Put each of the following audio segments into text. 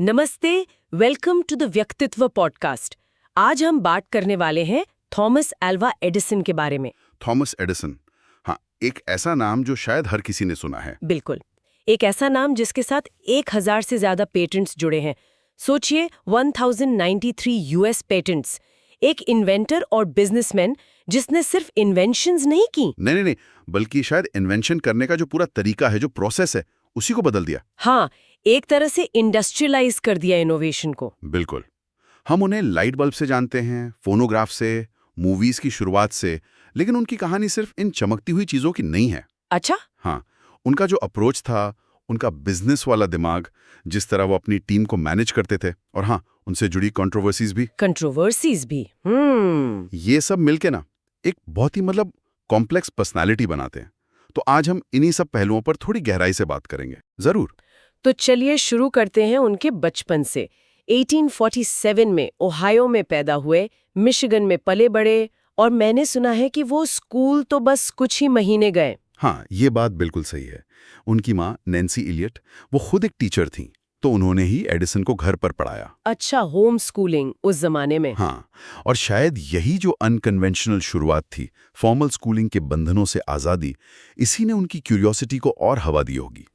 नमस्ते, welcome to the व्यक्तित्व podcast. आज हम बात करने वाले हैं थॉमस अल्वा एडिसन के बारे में। थॉमस एडिसन, हाँ, एक ऐसा नाम जो शायद हर किसी ने सुना है। बिल्कुल, एक ऐसा नाम जिसके साथ 1000 से ज्यादा पेटेंट्स जुड़े हैं। सोचिए 1093 यूएस पेटेंट्स। एक इन्वेंटर और बिजनेसमैन जिसने सिर्फ इन्वेंशंस नहीं की। नहीं, बल्कि शायद इन्वेंशन करने का जो पूरा तरीका है, जो प्रोसेस है, उसी को बदल दिया। हाँ, एक तरह से इंडस्ट्रियलाइज कर दिया इनोवेशन को। बिल्कुल। हम उन्हें लाइट बल्ब से जानते हैं, फोनोग्राफ से, मूवीज की शुरुआत से, लेकिन उनकी कहानी सिर्फ इन चमकती हुई चीजों की नहीं है। अच्छा? हाँ, उनका जो अप्रोच था, उनका बिजनेस वाला दिमाग, जिस तरह वो अपनी टीम को मैनेज करते थे, और हाँ, उनसे जुड़ी कंट्रोवर्सीज भी। ये सब मिलके ना एक बहुत ही कॉम्प्लेक्स पर्सनालिटी बनाते हैं। तो आज हम इन्हीं सब पहलुओं पर थोड़ी गहराई से बात करेंगे। जरूर। तो चलिए शुरू करते हैं उनके बचपन से। 1847 में ओहायो में पैदा हुए, मिशिगन में पले बड़े, और मैंने सुना है कि वो स्कूल तो बस कुछ ही महीने गए। हाँ, ये बात बिल्कुल सही है। उनकी माँ नैन्सी इलियट, वो खुद एक टीचर थीं, तो उन्होंने ही एडिसन को घर पर पढ़ाया। अच्छा, होम स्कूलिंग उस जमाने में। हाँ, और शायद यही जो अनकन्वेंशनल शुरुआत थी, फॉर्मल स्कूलिंग के बंधनों से आज़ादी, इसी ने उनकी क्यूरियोसिटी को और हवा दी होगी।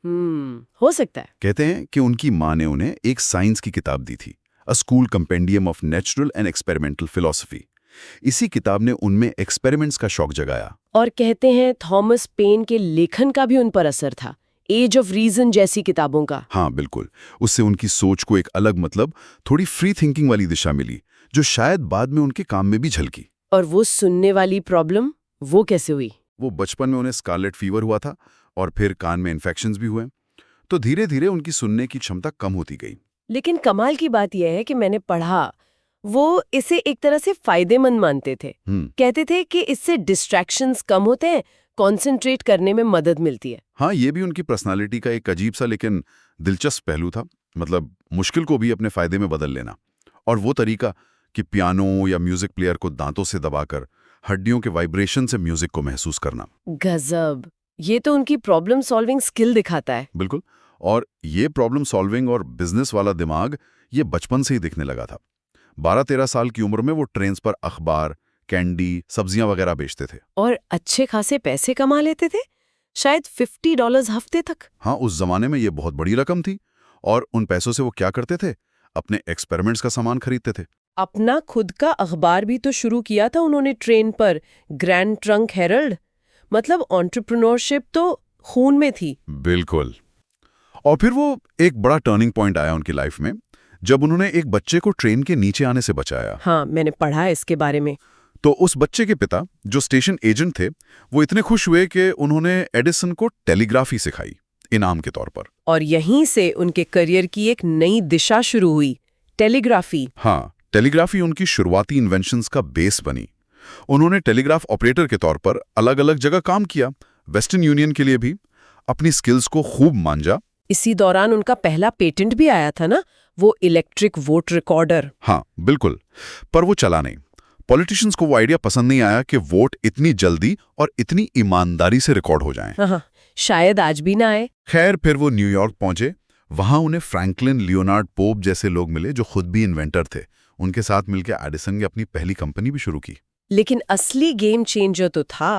हो सकता है। कहते हैं कि उनकी माँ ने उन्हें एक साइंस की किताब दी थी, अ school compendium of natural and experimental philosophy. इसी किताब ने उनमें एक्सपेरिमेंट्स का शौक जगाया। और कहते हैं थॉमस पेन के लेखन का भी उन पर असर था, एज ऑफ रीजन जैसी किताबों का। हाँ, बिल्कुल। उससे उनकी सोच को एक अलग थोड़ी फ्री थिंकिंग वाली दिशा मिली, जो शायद बाद में उनके काम में भी झलकी। और वो सुनने वाली प्रॉब्लम, वो कैसे हुई? वो बचपन में उन्हें स्कारलेट फीवर हुआ था, और फिर कान में इन्फेक्शंस भी हुए, तो धीरे धीरे उनकी सुनने की क्षमता कम होती गई। लेकिन कमाल की बात यह है कि मैंने पढ़ा, वो इसे एक तरह से फायदेमंद मानते थे। कहते थे कि इससे डिस्ट्रैक्शंस कम होते हैं, कंसंट्रेट करने में मदद मिलती है। हाँ, ये भी उनकी पर्सनालिटी का एक अजीब सा लेकिन दिलचस्प पहलू था। मुश्किल को भी अपने फायदे में बदल लेना। और वो तरीका कि पियानो या म्यूजिक प्लेयर को दांतों से दबाकर हड्डियों के वाइब्रेशन से म्यूजिक को महसूस करना। गजब, ये तो उनकी प्रॉब्लम सॉल्विंग स्किल दिखाता है। बिल्कुल। और ये प्रॉब्लम सॉल्विंग और बिजनेस वाला दिमाग ये बचपन से ही दिखने लगा था। 12-13 साल की उम्र में वो ट्रेन्स पर अखबार, कैंडी, सब्जियां वगैरह बेचते थे। और अच्छे खासे पैसे कमा लेते थे, शायद $50 हफ्ते तक। हाँ, उस जमाने में ये बहुत बड़ी रकम थी। और उन पैसों से वो क्या करते थे? अपने एक्सपेरिमेंट्स का सामान खरीदते थे। अपना खुद का अखबार भी तो शुरू किया था उन्होंने ट्रेन पर, ग्रैंड ट्रंक हेरल्ड। मतलब एंटरप्रेन्योरशिप तो खून में थी। बिल्कुल। और फिर वो एक बड़ा टर्निंग पॉइंट आया उनकी लाइफ में, जब उन्होंने एक बच्चे को ट्रेन के नीचे आने से बचाया। हाँ, मैंने पढ़ा है इसके बारे में। तो उस बच्चे के पिता, जो स्टेशन एजेंट थे, वो इतने खुश हुए कि उन्होंने एडिसन को टेलीग्राफी सिखाई, इनाम के तौर पर। और यहीं से उनके करियर की एक नई दिशा शुरू हुई, टेलीग्राफी। हाँ, टेलीग्राफी उनकी शुरुआती इन्वेंशंस का बेस बनी। उन्होंने टेलीग्राफ ऑपरेटर के तौर पर अलग अलग जगह काम किया, वेस्टर्न यूनियन के लिए भी। अपनी स्किल्स को खूब मांझा। इसी दौरान उनका पहला पेटेंट भी आया था ना, वो इलेक्ट्रिक वोट रिकॉर्डर। हाँ, बिल्कुल। पर वो चला नहीं। पॉलिटिशियंस को वो आइडिया पसंद नहीं आया कि वोट इतनी जल्दी और इतनी ईमानदारी से रिकॉर्ड हो जाएं। हाँ, शायद आज भी ना आए। खैर, फिर वो न्यूयॉर्क पहुंचे। वहां उन्हें फ्रैंकलिन लियोनार्ड पोप जैसे लोग मिले, जो खुद भी इन्वेंटर थे। उनके साथ मिलकर एडिसन ने अपनी पहली कंपनी भी शुरू की। लेकिन असली गेम चेंजर तो था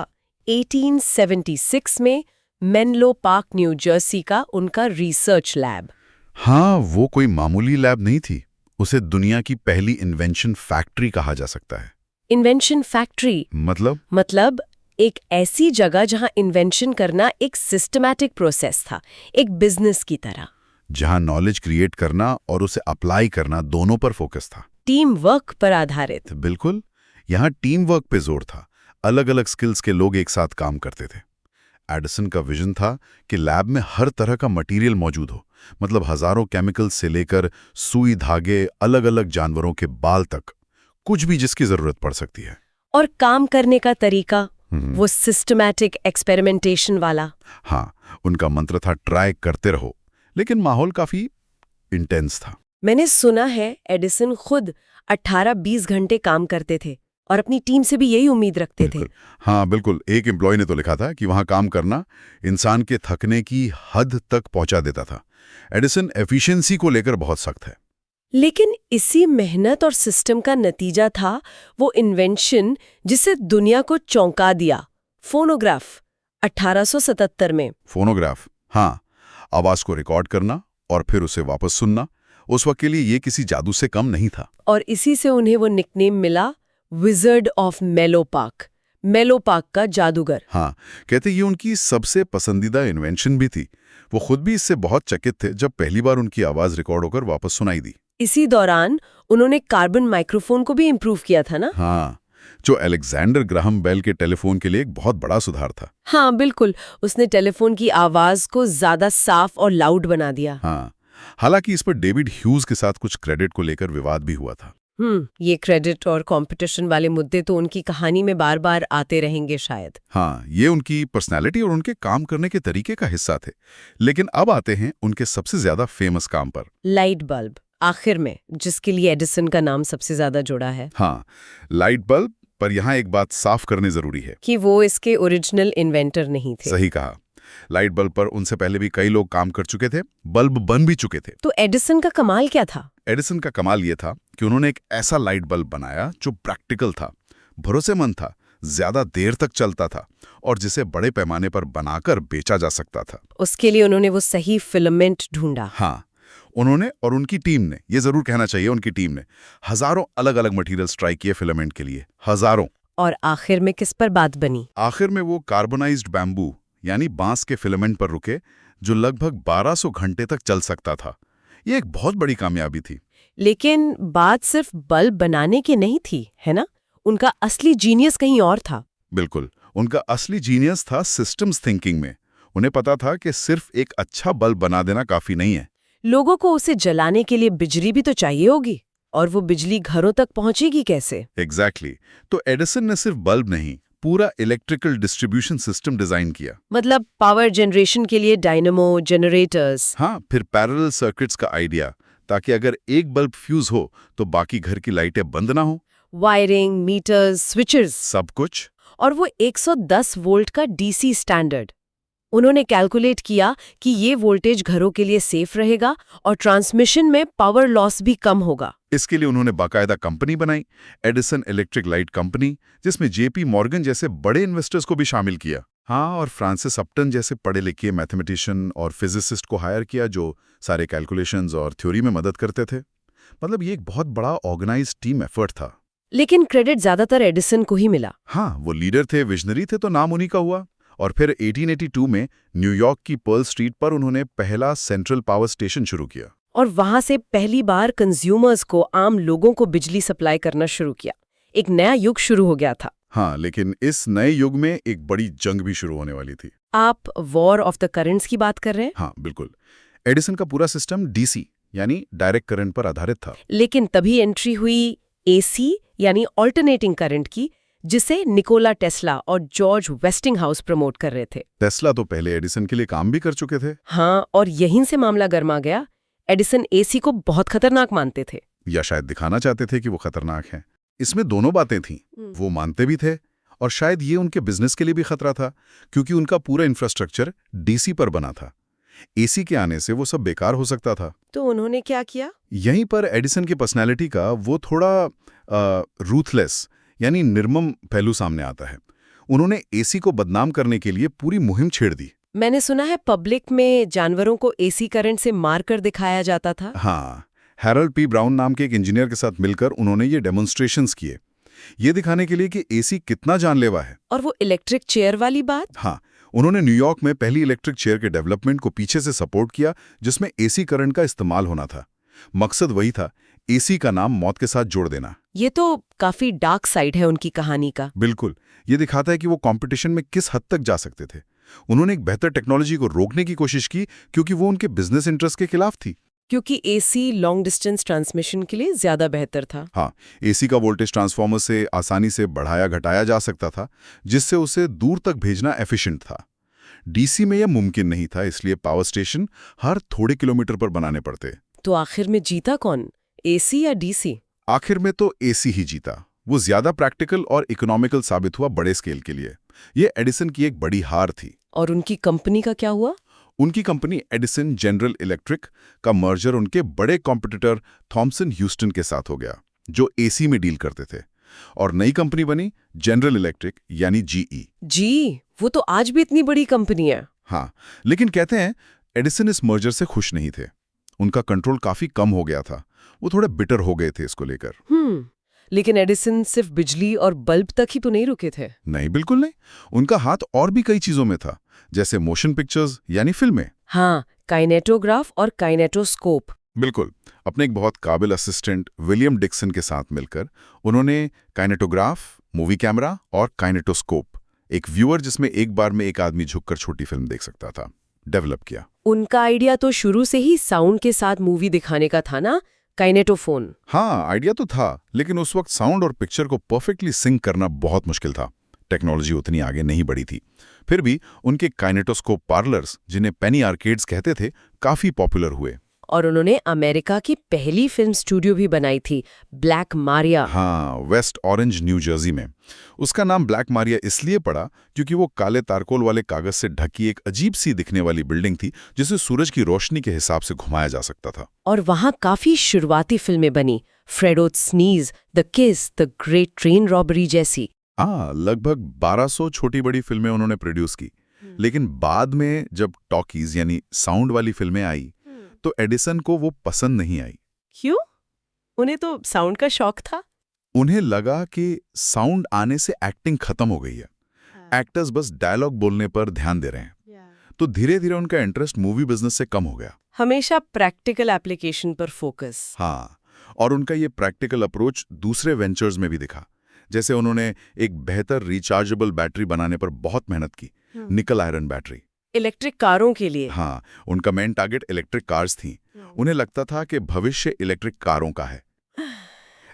1876 में मेनलो पार्क, न्यू जर्सी का उनका रिसर्च लैब। हाँ, वो कोई मामूली लैब नहीं थी। उसे दुनिया की पहली इन्वेंशन फैक्ट्री कहा जा सकता है। इन्वेंशन फैक्ट्री मतलब एक ऐसी जगह जहां इन्वेंशन करना एक सिस्टमैटिक प्रोसेस था, एक बिजनेस की तरह, जहां नॉलेज क्रिएट करना और उसे अप्लाई करना दोनों पर फोकस था। टीम वर्क पर आधारित। बिल्कुल। यहाँ टीम वर्क पे जोर था। अलग अलग स्किल्स के लोग एक साथ काम करते थे। एडिसन का विजन था कि लैब में हर तरह का मटेरियल मौजूद हो, हजारों केमिकल्स से लेकर सुई धागे, अलग अलग जानवरों के बाल तक, कुछ भी जिसकी जरूरत पड़ सकती है। और काम करने का तरीका वो सिस्टमैटिक एक्सपेरिमेंटेशन वाला। हाँ, उनका मंत्र था ट्राई करते रहो, लेकिन माहौल काफी इंटेंस था। मैंने सुना है एडिसन खुद 18-20 घंटे काम करते थे और अपनी टीम से भी यही उम्मीद रखते थे। हाँ, बिल्कुल। एक एम्प्लॉय ने तो लिखा था कि वहां काम करना इंसान के थकने की हद तक पहुंचा देता था। एडिसन एफिशिएंसी को लेकर बहुत सख्त है। लेकिन इसी मेहनत और सिस्टम का नतीजा था वो इन्वेंशन जिसे दुनिया को चौंका दिया, फोनोग्राफ, 1877 में। फोनोग्राफ, हाँ, आवाज को रिकॉर्ड करना और फिर उसे वापस सुनना, उस वक्त के लिए ये किसी जादू से कम नहीं था। और इसी से उन्हें वो निकनेम मिला, विजर्ड ऑफ मेलो पार्क, मेलो पार्क का जादूगर। हाँ, कहते ये उनकी सबसे पसंदीदा इन्वेंशन भी थी। वो खुद भी इससे बहुत चकित थे जब पहली बार उनकी आवाज रिकॉर्ड होकर वापस सुनाई दी। इसी दौरान उन्होंने कार्बन माइक्रोफोन को भी इम्प्रूव किया था ना? हाँ, जो अलेक्जेंडर ग्राहम बेल के टेलीफोन के लिए एक बहुत बड़ा सुधार था। हाँ बिल्कुल, उसने टेलीफोन की आवाज को ज्यादा साफ और लाउड बना दिया। हाँ, हालांकि इस पर डेविड ह्यूज के साथ कुछ क्रेडिट को लेकर विवाद भी हुआ था। ये क्रेडिट और कंपटीशन वाले मुद्दे तो उनकी कहानी में बार बार आते रहेंगे शायद। हाँ, ये उनकी पर्सनैलिटी और उनके काम करने के तरीके का हिस्सा थे। लेकिन अब आते हैं उनके सबसे ज्यादा फेमस काम पर, लाइट बल्ब, आखिर में, जिसके लिए एडिसन का नाम सबसे ज्यादा जुड़ा है। हाँ, लाइट बल्ब। पर यहाँ एक बात साफ करनी जरूरी है कि वो इसके ओरिजिनल इन्वेंटर नहीं थे। सही कहा, लाइट बल्ब पर उनसे पहले भी कई लोग काम कर चुके थे, बल्ब बन भी चुके थे। तो एडिसन का कमाल क्या था? एडिसन का कमाल ये था कि उन्होंने एक ऐसा लाइट बल्ब बनाया जो प्रैक्टिकल था, भरोसेमंद था, ज्यादा देर तक चलता था और जिसे बड़े पैमाने पर बनाकर बेचा जा सकता था। उसके लिए उन्होंने वो सही फिलामेंट ढूंढा। हाँ, उन्होंने और उनकी टीम ने, ये जरूर कहना चाहिए उनकी टीम ने, हजारों अलग अलग मटेरियल्स ट्राई किए फिलामेंट के लिए, हजारों। और आखिर में किस पर बात बनी? आखिर में वो कार्बोनाइज्ड बैम्बू यानी बांस के फिलामेंट पर रुके, जो लगभग 1200 घंटे तक चल सकता था। ये एक बहुत बड़ी कामयाबी थी। लेकिन बात सिर्फ बल्ब बनाने की नहीं थी, है ना? उनका असली जीनियस कहीं और था। बिल्कुल, उनका असली जीनियस था सिस्टम्स थिंकिंग में। उन्हें पता था कि सिर्फ एक अच्छा बल्ब बना देना काफी नहीं है, लोगों को उसे जलाने के लिए बिजली भी तो चाहिए होगी, और वो बिजली घरों तक पहुंचेगी कैसे? एग्जैक्टली। तो एडिसन ने सिर्फ बल्ब नहीं, पूरा इलेक्ट्रिकल डिस्ट्रीब्यूशन सिस्टम डिजाइन किया। मतलब पावर जनरेशन के लिए डायनेमो, जनरेटर्स। हाँ, फिर पैरेलल सर्किट्स का आइडिया, ताकि अगर एक बल्ब फ्यूज हो तो बाकी घर की लाइटें बंद ना हो। वायरिंग, मीटर्स, स्विचेस, सब कुछ। और वो 110 वोल्ट का डीसी स्टैंडर्ड। उन्होंने कैलकुलेट किया कि ये वोल्टेज घरों के लिए सेफ रहेगा और ट्रांसमिशन में पावर लॉस भी कम होगा। इसके लिए उन्होंने बाकायदा कंपनी बनाई, एडिसन इलेक्ट्रिक लाइट कंपनी, जिसमें जेपी मॉर्गन जैसे बड़े इन्वेस्टर्स को भी शामिल किया। हाँ, और फ्रांसिस अपटन जैसे पढ़े लिखे मैथमेटिशियन और फिजिसिस्ट को हायर किया, जो सारे कैलकुलेशंस और थ्योरी में मदद करते थे। मतलब ये एक बहुत बड़ा ऑर्गेनाइज्ड टीम एफर्ट था। लेकिन क्रेडिट ज्यादातर एडिसन को ही मिला। हाँ, वो लीडर थे, विजनरी थे, तो नाम उन्हीं का हुआ। और फिर 1882 में न्यूयॉर्क की पर्ल स्ट्रीट पर उन्होंने पहला सेंट्रल पावर स्टेशन शुरू किया। और वहां से पहली बार कंज्यूमर्स को, आम लोगों को बिजली सप्लाई करना शुरू किया। एक नया युग शुरू हो गया था। हाँ, लेकिन इस नए युग में एक बड़ी जंग भी शुरू होने वाली थी। आप वॉर ऑफ द करंट्स की बात कर रहे हैं? हाँ, बिल्कुल। एडिसन का पूरा सिस्टम डीसी यानी डायरेक्ट करंट पर आधारित था। लेकिन तभी एंट्री हुई एसी यानी ऑल्टरनेटिंग करंट की, जिसे निकोला टेस्ला और जॉर्ज वेस्टिंगहाउस प्रमोट कर रहे थे। टेस्ला तो पहले एडिसन के लिए काम भी कर चुके थे। हाँ, और यहीं से मामला गर्मा गया। एडिसन एसी को बहुत खतरनाक मानते थे, या शायद दिखाना चाहते थे कि वो खतरनाक है। इसमें दोनों बातें थीं। वो मानते भी थे और शायद ये उनके बिजनेस के लिए भी खतरा था, क्योंकि उनका पूरा इंफ्रास्ट्रक्चर डीसी पर बना था। एसी के आने से वो सब बेकार हो सकता था। तो उन्होंने क्या किया? यहीं पर एडिसन की पर्सनैलिटी का वो थोड़ा रूथलेस यानी निर्मम पहलू सामने आता है। उन्होंने एसी को बदनाम करने के लिए पूरी मुहिम छेड़ दी। मैंने सुना है पब्लिक में जानवरों को एसी करंट से मारकर दिखाया जाता था। हाँ, हैरोल्ड पी ब्राउन नाम के एक इंजीनियर के साथ मिलकर उन्होंने ये डेमोन्स्ट्रेशंस किए, ये दिखाने के लिए कि एसी कितना जानलेवा है। और वो इलेक्ट्रिक चेयर वाली बात? हाँ, उन्होंने न्यूयॉर्क में पहली इलेक्ट्रिक चेयर के डेवलपमेंट को पीछे से सपोर्ट किया, जिसमें एसी करंट का इस्तेमाल होना था। मकसद वही था, एसी का नाम मौत के साथ जोड़ देना। ये तो काफी डार्क साइड है उनकी कहानी का। बिल्कुल, ये दिखाता है कि वो कंपटीशन में किस हद तक जा सकते थे। उन्होंने एक बेहतर टेक्नोलॉजी को रोकने की कोशिश की, क्योंकि वो उनके बिजनेस इंटरेस्ट के खिलाफ थी। क्योंकि एसी लॉन्ग डिस्टेंस ट्रांसमिशन के लिए ज्यादा बेहतर था। हाँ, एसी का वोल्टेज ट्रांसफार्मर से आसानी से बढ़ाया घटाया जा सकता था, जिससे उसे दूर तक भेजना एफिशिएंट था। डीसी में यह मुमकिन नहीं था, इसलिए पावर स्टेशन हर थोड़े किलोमीटर पर बनाने पड़ते। तो आखिर में जीता कौन, एसी या डीसी? आखिर में तो एसी ही जीता। वो ज्यादा प्रैक्टिकल और इकोनॉमिकल साबित हुआ बड़े स्केल के लिए। ये एडिसन की एक बड़ी हार थी। और उनकी कंपनी का क्या हुआ? उनकी कंपनी एडिसन जनरल इलेक्ट्रिक का मर्जर उनके बड़े कॉम्पिटिटर थॉमसन ह्यूस्टन के साथ हो गया, जो एसी में डील करते थे, और नई कंपनी बनी जनरल इलेक्ट्रिक यानी जीई। जी, वो तो आज भी इतनी बड़ी कंपनी है। हाँ, लेकिन कहते हैं एडिसन इस मर्जर से खुश नहीं थे। उनका कंट्रोल काफी कम हो गया था, वो थोड़े बिटर हो गए थे इसको लेकर। लेकिन एडिसन सिर्फ बिजली और बल्ब तक ही तो नहीं रुके थे। नहीं, बिल्कुल नहीं। उनका हाथ और भी कई चीजों में था, जैसे मोशन पिक्चर्स यानी फिल्में। हाँ, काइनेटोग्राफ और काइनेटोस्कोप। बिल्कुल। अपने एक बहुत काबिल असिस्टेंट विलियम डिक्सन के साथ मिलकर उन्होंने काइनेटोग्राफ, मूवी कैमरा और काइनेटोस्कोप, एक व्यूअर जिसमें एक बार में एक आदमी झुककर छोटी फिल्म देख सकता था, डेवलप किया। उनका आइडिया तो शुरू से ही साउंड के साथ मूवी दिखाने का था ना, काइनेटोफोन। हाँ, आइडिया तो था, लेकिन उस वक्त साउंड और पिक्चर को परफेक्टली सिंक करना बहुत मुश्किल था। टेक्नोलॉजी उतनी आगे नहीं बढ़ी थी। फिर भी उनके काइनेटोस्कोप पार्लर्स, जिन्हें पेनी आर्केड्स कहते थे, काफी पॉपुलर हुए। और उन्होंने अमेरिका की पहली फिल्म स्टूडियो भी बनाई थी, ब्लैक मारिया। हाँ, वेस्ट ऑरेंज, न्यू जर्सी में। उसका नाम ब्लैक मारिया इसलिए पड़ा क्योंकि वो काले तारकोल वाले कागज से ढकी एक अजीब सी दिखने वाली बिल्डिंग थी, जिसे सूरज की रोशनी के हिसाब से घुमाया जा सकता था। और वहाँ काफी शुरुआती फिल्में बनी, फ्रेडो स्नीज, द किस, द ग्रेट ट्रेन रॉबरी जैसी। लगभग 1200 छोटी बड़ी फिल्में उन्होंने प्रोड्यूस की। लेकिन बाद में जब टॉकीज यानी साउंड वाली फिल्में आई, तो एडिसन को वो पसंद नहीं आई। क्यों? उन्हें तो साउंड का शौक था। उन्हें लगा कि साउंड आने से एक्टिंग खत्म हो गई है, एक्टर्स बस डायलॉग बोलने पर ध्यान दे रहे हैं। तो धीरे धीरे उनका इंटरेस्ट मूवी बिजनेस से कम हो गया। हमेशा प्रैक्टिकल एप्लीकेशन पर फोकस। हाँ, और उनका ये प्रैक्टिकल अप्रोच दूसरे वेंचर्स में भी दिखा। जैसे उन्होंने एक बेहतर रिचार्जेबल बैटरी बनाने पर बहुत मेहनत की, निकल आयरन बैटरी, इलेक्ट्रिक कारों के लिए। हाँ, उनका मेन टारगेट इलेक्ट्रिक कार्स थी। उन्हें लगता था कि भविष्य इलेक्ट्रिक कारों का है।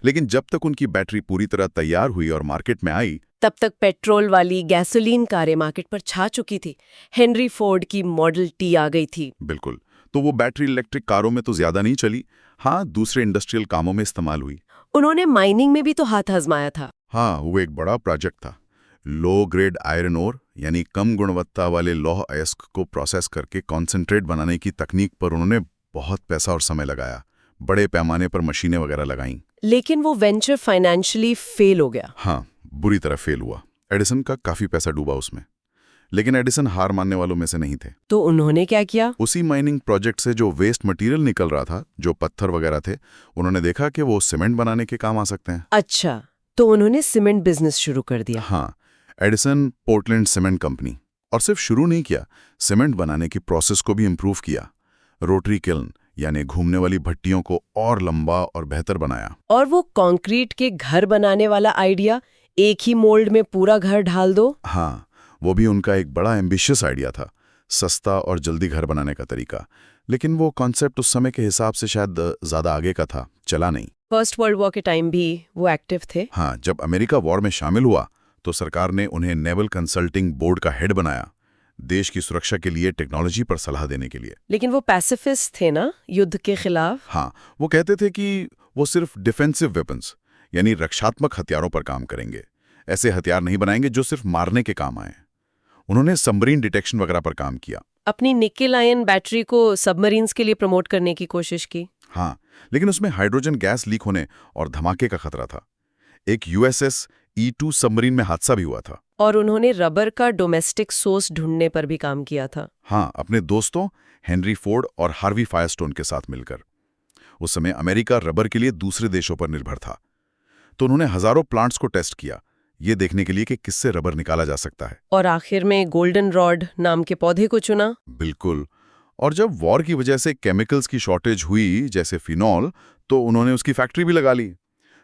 लेकिन जब तक उनकी बैटरी पूरी तरह तैयार हुई और मार्केट में आई, तब तक पेट्रोल वाली गैसोलीन कारें मार्केट पर छा चुकी थी। हेनरी फोर्ड की मॉडल टी आ गई थी। बिल्कुल। तो वो बैटरी इलेक्ट्रिक कारों में तो ज्यादा नहीं चली, हाँ, दूसरे इंडस्ट्रियल कामों में इस्तेमाल हुई। उन्होंने माइनिंग में भी तो हाथ आजमाया था। हाँ, वो एक बड़ा प्रोजेक्ट था। लो ग्रेड आयरन ओर यानी कम गुणवत्ता वाले लौह अयस्क को प्रोसेस करके कॉन्सेंट्रेट बनाने की तकनीक पर उन्होंने बहुत पैसा और समय लगाया, बड़े पैमाने पर मशीनें वगैरह लगाईं। लेकिन वो वेंचर फाइनेंशियली फेल हो गया। हाँ, बुरी तरह फेल हुआ। एडिसन का काफी पैसा डूबा उसमें। लेकिन एडिसन हार मानने वालों में से नहीं थे। तो उन्होंने क्या किया? उसी माइनिंग प्रोजेक्ट से जो वेस्ट मटेरियल निकल रहा था, जो पत्थर वगैरह थे, उन्होंने देखा कि वो सीमेंट बनाने के काम आ सकते हैं। अच्छा, तो उन्होंने सीमेंट बिजनेस शुरू कर दिया। हाँ, एडिसन पोर्टलैंड सीमेंट कंपनी। और सिर्फ शुरू नहीं किया, सीमेंट बनाने की प्रोसेस को भी इम्प्रूव किया। रोटरी किल्न यानी घूमने वाली भट्टियों को और लंबा और बेहतर बनाया। और वो कंक्रीट के घर बनाने वाला आइडिया, एक ही मोल्ड में पूरा घर ढाल दो। हाँ, वो भी उनका एक बड़ा एम्बिशियस आइडिया था, सस्ता और जल्दी घर बनाने का तरीका। लेकिन वो कॉन्सेप्ट उस समय के हिसाब से शायद ज्यादा आगे का था, चला नहीं। फर्स्ट वर्ल्ड वॉर के टाइम भी वो एक्टिव थे। हाँ, जब अमेरिका वॉर में शामिल हुआ तो सरकार ने उन्हें नेवल कंसल्टिंग बोर्ड का हेड बनाया, देश की सुरक्षा के लिए टेक्नोलॉजी पर सलाह देने के लिए। लेकिन वो पैसिफिस्ट थे ना, युद्ध के खिलाफ। हाँ, वो कहते थे कि वो सिर्फ डिफेंसिव वेपन्स यानी रक्षात्मक हथियारों पर काम करेंगे, ऐसे हथियार नहीं बनाएंगे जो सिर्फ मारने के काम आए। उन्होंने सबमरीन डिटेक्शन वगैरह पर काम किया। अपनी निकेल आयन बैटरी को सबमरीन्स के लिए प्रमोट करने की कोशिश की। हाँ, लेकिन उसमें हाइड्रोजन गैस लीक होने और धमाके का खतरा था। एक यूएसएस E2 सबमरीन में हादसा भी हुआ था। और उन्होंने रबर का डोमेस्टिक सोर्स ढूंढने पर भी काम किया था। हाँ, अपने दोस्तों हेनरी फोर्ड और हार्वी फायरस्टोन के साथ मिलकर। उस समय अमेरिका रबर के लिए दूसरे देशों पर निर्भर था, तो उन्होंने हजारों प्लांट्स को टेस्ट किया, ये देखने के लिए कि किससे रबर निकाला जा सकता है। और आखिर में गोल्डन रॉड नाम के पौधे को चुना। बिल्कुल। और जब वॉर की वजह से केमिकल्स की शॉर्टेज हुई, जैसे फिनॉल, तो उन्होंने उसकी फैक्ट्री भी लगा ली।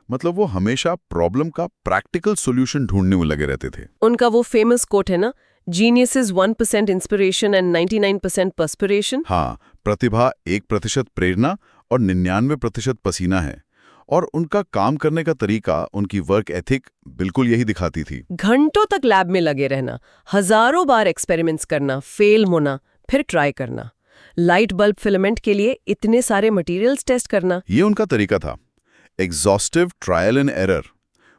मतलब वो हमेशा प्रॉब्लम का प्रैक्टिकल सॉल्यूशन ढूंढने में लगे रहते थे। उनका वो फेमस कोट है ना, genius is 1% inspiration and 99% perspiration. हाँ, प्रतिभा 1% प्रेरणा और 99% पसीना है। और उनका काम करने का तरीका, उनकी वर्क एथिक बिल्कुल यही दिखाती थी। घंटों तक लैब में लगे रहना, हजारों बार एक्सपेरिमेंट्स करना, फेल होना, फिर ट्राई करना, लाइट बल्ब फिलामेंट के लिए इतने सारे मटेरियल्स टेस्ट करना। ये उनका तरीका था, एग्जॉस्टिव ट्रायल एंड एरर।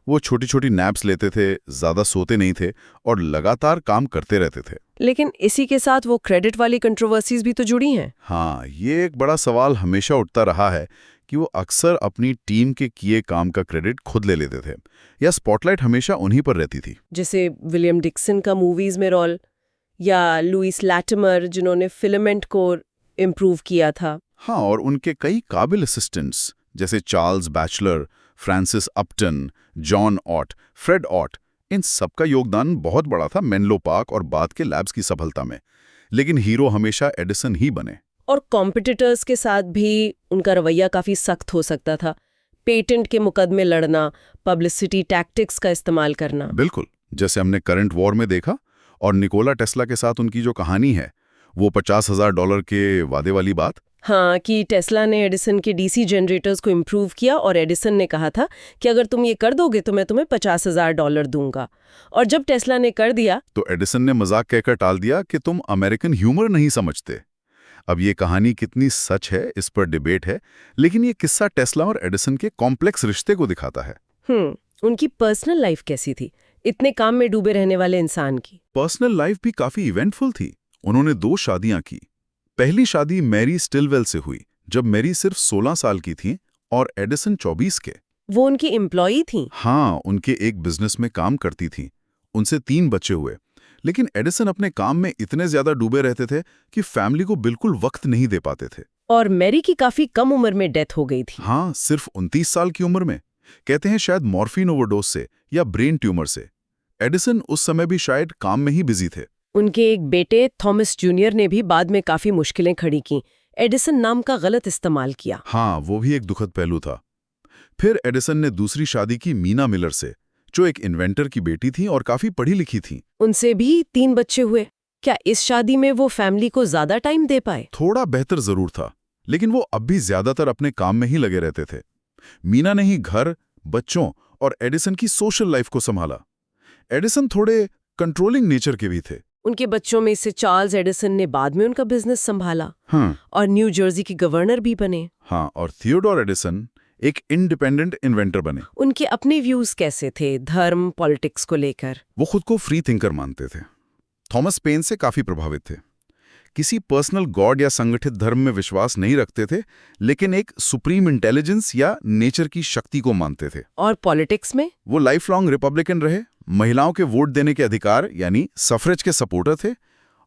वो छोटी छोटी नैप्स लेते थे, ज्यादा सोते नहीं थे और लगातार काम करते रहते थे। लेकिन इसी के साथ वो क्रेडिट वाली कंट्रोवर्सीज भी तो जुड़ी हैं। हाँ, ये एक बड़ा सवाल हमेशा उठता रहा है कि वो अक्सर अपनी टीम के किए काम का क्रेडिट खुद ले लेते थे या स्पॉटलाइट हमेशा उन्हीं पर रहती थी। जैसे विलियम डिक्सन का मूवीज में रोल, या लुइस लैटिमर जिन्होंने फिलामेंट को इम्प्रूव किया था। हाँ, और उनके कई काबिल असिस्टेंट्स जैसे Charles Batchelor, Francis Upton, John Ott, Fred Ott, इन सबका योगदान बहुत बड़ा था मेनलो पार्क और बाद के लैब्स की सफलता में। लेकिन हीरो हमेशा एडिसन ही बने। और कॉम्पिटिटर्स के साथ भी उनका रवैया काफी सख्त हो सकता था। पेटेंट के मुकदमे लड़ना, पब्लिसिटी टैक्टिक्स का इस्तेमाल करना। बिल्कुल, जैसे हमने करंट वॉर में देखा। और निकोला टेस्ला के साथ उनकी जो कहानी है, वो $50,000 के वादे वाली बात। हाँ, कि टेस्ला ने एडिसन के डीसी जनरेटर्स को इम्प्रूव किया और एडिसन ने कहा था कि अगर तुम ये कर दोगे तो मैं तुम्हें $50,000 दूंगा। और जब टेस्ला ने कर दिया तो एडिसन ने मजाक कहकर टाल दिया कि तुम अमेरिकन ह्यूमर नहीं समझते। अब ये कहानी कितनी सच है इस पर डिबेट है, लेकिन ये किस्सा टेस्ला और एडिसन के कॉम्प्लेक्स रिश्ते को दिखाता है। उनकी पर्सनल लाइफ कैसी थी, इतने काम में डूबे रहने वाले इंसान की? पर्सनल लाइफ भी काफी इवेंटफुल थी। उन्होंने 2 शादियां की। पहली शादी मैरी स्टिलवेल से हुई जब मैरी सिर्फ 16 साल की थी और एडिसन 24 के। वो उनकी एम्प्लॉई थी? हाँ, उनके एक बिजनेस में काम करती थी। उनसे 3 बच्चे हुए। लेकिन एडिसन अपने काम में इतने ज्यादा डूबे रहते थे कि फैमिली को बिल्कुल वक्त नहीं दे पाते थे। और मैरी की काफी कम उम्र में डेथ हो गई थी। हाँ, सिर्फ 29 साल की उम्र में। कहते हैं शायद मॉर्फिन ओवरडोज से या ब्रेन ट्यूमर से। एडिसन उस समय भी शायद काम में ही बिजी थे। उनके एक बेटे थॉमस जूनियर ने भी बाद में काफी मुश्किलें खड़ी की। एडिसन नाम का गलत इस्तेमाल किया। हाँ, वो भी एक दुखद पहलू था। फिर एडिसन ने दूसरी शादी की मीना मिलर से, जो एक इन्वेंटर की बेटी थी और काफी पढ़ी लिखी थी। उनसे भी 3 बच्चे हुए। क्या इस शादी में वो फैमिली को ज्यादा टाइम दे पाए? थोड़ा बेहतर जरूर था, लेकिन वो अब भी ज्यादातर अपने काम में ही लगे रहते थे। मीना ने ही घर, बच्चों और एडिसन की सोशल लाइफ को संभाला। एडिसन थोड़े कंट्रोलिंग नेचर के भी थे। उनके बच्चों में से चार्ल्स एडिसन ने बाद में उनका बिजनेस संभाला। हाँ, और न्यू जर्सी के गवर्नर भी बने। हाँ, और थियोडोर एडिसन एक इंडिपेंडेंट इन्वेंटर बने। उनके अपने व्यूज कैसे थे धर्म, पॉलिटिक्स को लेकर? वो खुद को फ्री थिंकर मानते थे। थॉमस पेन से काफी प्रभावित थे। किसी पर्सनल गॉड या संगठित धर्म में विश्वास नहीं रखते थे, लेकिन एक सुप्रीम इंटेलिजेंस या नेचर की शक्ति को मानते थे। और पॉलिटिक्स में? वो लाइफ लॉन्ग रिपब्लिकन रहे, महिलाओं के वोट देने के अधिकार यानी सफरेज के सपोर्टर थे,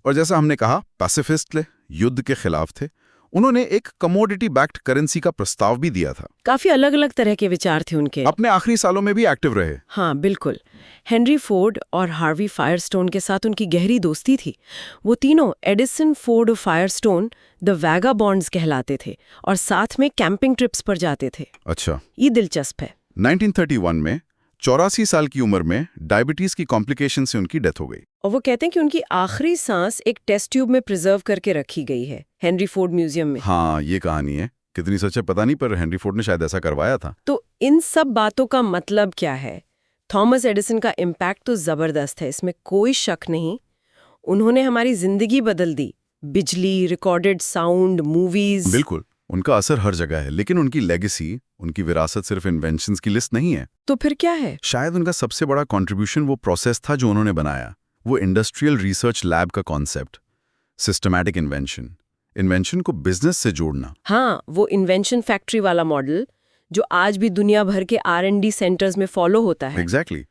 और जैसा हमने कहा पैसिफिस्ट थे, युद्ध के खिलाफ थे। उन्होंने एक कमोडिटी बैक्ड करेंसी का प्रस्ताव भी दिया था। काफी अलग अलग तरह के विचार थे उनके। अपने आखिरी सालों में भी एक्टिव रहे। हाँ बिल्कुल। हेनरी फोर्ड और हार्वी फायरस्टोन के साथ उनकी गहरी दोस्ती थी। वो तीनों एडिसन, फोर्ड और फायरस्टोन द वैगाबॉन्ड्स कहलाते थे और साथ में कैंपिंग ट्रिप्स पर जाते थे। अच्छा, ये दिलचस्प है। 1931 में 84 साल की उम्र में डायबिटीज की कॉम्प्लिकेशन से उनकी डेथ हो गई। और वो कहते हैं कि उनकी आखिरी सांस एक टेस्ट ट्यूब में प्रिजर्व करके रखी गई है हेनरी फोर्ड म्यूजियम में। हाँ, ये कहानी है। कितनी सच है पता नहीं, पर हेनरी फोर्ड ने शायद ऐसा करवाया था। तो इन सब बातों का मतलब क्या है? थॉमस एडिसन का इम्पैक्ट तो जबरदस्त है, इसमें कोई शक नहीं। उन्होंने हमारी जिंदगी बदल दी। बिजली, रिकॉर्डेड साउंड, मूवीज। बिल्कुल, उनका असर हर जगह है, लेकिन उनकी लेगेसी, उनकी विरासत सिर्फ इन्वेंशंस की लिस्ट नहीं है। तो फिर क्या है? शायद उनका सबसे बड़ा कंट्रीब्यूशन वो प्रोसेस था जो उन्होंने बनाया, वो इंडस्ट्रियल रिसर्च लैब का कॉन्सेप्ट, सिस्टमैटिक इन्वेंशन को बिजनेस से जोड़ना। हाँ, वो इन्वेंशन फैक्ट्री वाला मॉडल जो आज भी दुनिया भर के R&D सेंटर्स में फॉलो होता है। एग्जैक्टली,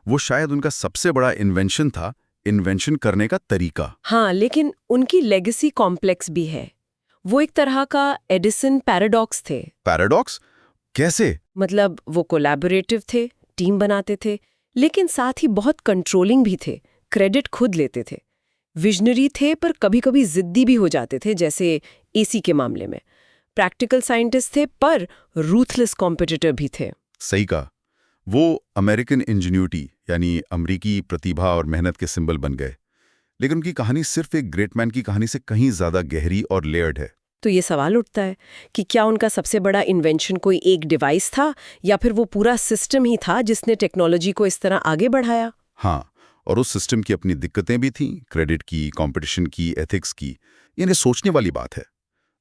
वो शायद उनका सबसे बड़ा इन्वेंशन था, इन्वेंशन करने का तरीका। हाँ, लेकिन उनकी लेगेसी कॉम्प्लेक्स भी है। वो एक तरह का एडिसन पैराडॉक्स थे। पैराडॉक्स? कैसे? मतलब वो कोलैबोरेटिव थे, टीम बनाते थे, लेकिन साथ ही बहुत कंट्रोलिंग भी थे, क्रेडिट खुद लेते थे। विजनरी थे पर कभी-कभी जिद्दी भी हो जाते थे, जैसे एसी के मामले में। प्रैक्टिकल साइंटिस्ट थे पर रूथलेस कॉम्पिटिटर भी थे। सही कहा। वो अमेरिकन इंजीन्यूटी यानी अमेरिकी प्रतिभा और मेहनत के सिंबल बन गए। लेकिन उनकी कहानी सिर्फ एक ग्रेट मैन की कहानी से कहीं ज्यादा गहरी और लेयर्ड है। तो ये सवाल उठता है कि क्या उनका सबसे बड़ा इन्वेंशन कोई एक डिवाइस था या फिर वो पूरा सिस्टम ही था जिसने टेक्नोलॉजी को इस तरह आगे बढ़ाया? हाँ, और उस सिस्टम की अपनी दिक्कतें भी थीं, क्रेडिट की, कंपटीशन की, एथिक्स की। ये सोचने वाली बात है।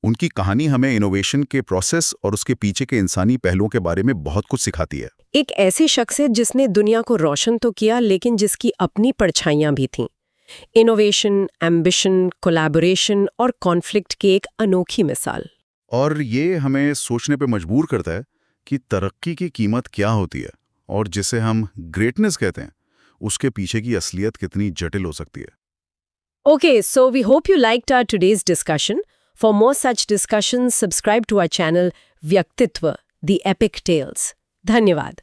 उनकी कहानी हमें इनोवेशन के प्रोसेस और उसके पीछे के इंसानी पहलुओं के बारे में बहुत कुछ सिखाती है। एक ऐसे शख्स है जिसने दुनिया को रोशन तो किया, लेकिन जिसकी अपनी परछाइयां भी थीं। इनोवेशन, एम्बिशन, कोलैबोरेशन और कॉन्फ्लिक्ट की एक अनोखी मिसाल। और ये हमें सोचने पे मजबूर करता है कि तरक्की की कीमत क्या होती है और जिसे हम ग्रेटनेस कहते हैं, उसके पीछे की असलियत कितनी जटिल हो सकती है। Okay, so we hope you liked our today's discussion. For more such discussions, subscribe to our channel Vyaktitva, The Epic Tales. धन्यवाद।